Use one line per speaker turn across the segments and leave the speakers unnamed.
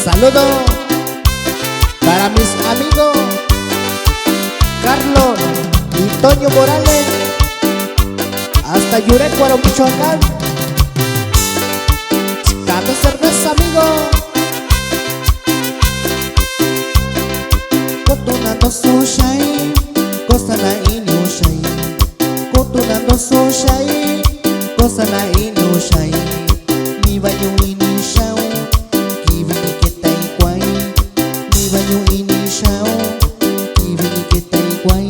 Saludo para mis amigos Carlos y Toño Morales, hasta Yurecuaro, Michoacán. Dame cerveza, amigo. Kotunando sushai, kosana inushai. Kotunando sushai, kosana inushai. Mi baño inishao, kibini ketai kwai. Mi baño inishao, kibini ketai kwai.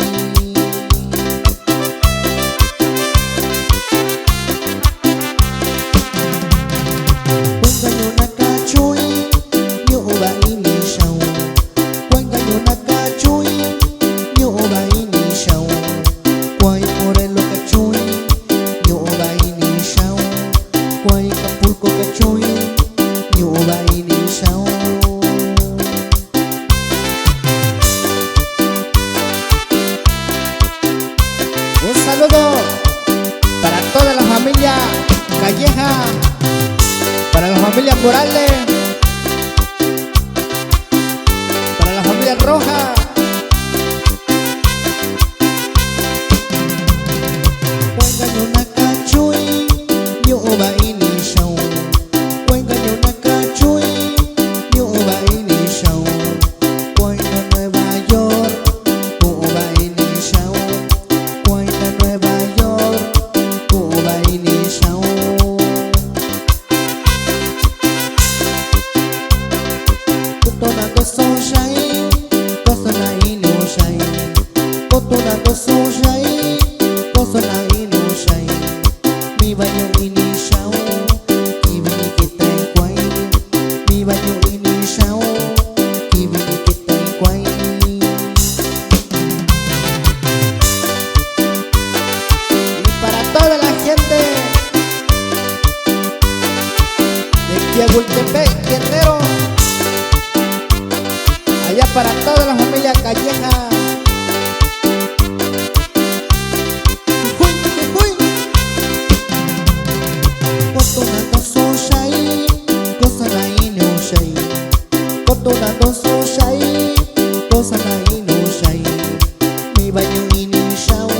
Un saludo para toda la familia Calleja, para la familia Morales, para la familia Roja. Kotunando sushai, kosana inushai. Kotunando sushai, kosana inushai. Mi baño inishao, kibini ketai kwai. Mi baño inishao, kibini ketai kwai. Y para toda la gente de Quiagultepec, Guerrero, allá para toda la familia Calleja. Kotunando sushai, kosana inushai. Kotunando sushai, kosana inushai. Mi baño inishao,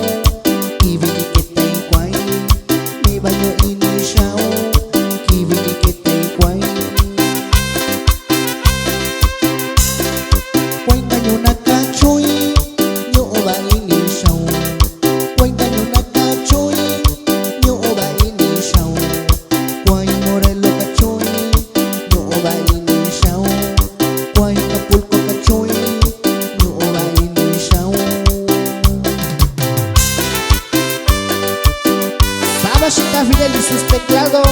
kibini ketai kwai. Mi baño inishao, kibini ketai kwai. Sabashita Fidel y sus teclados.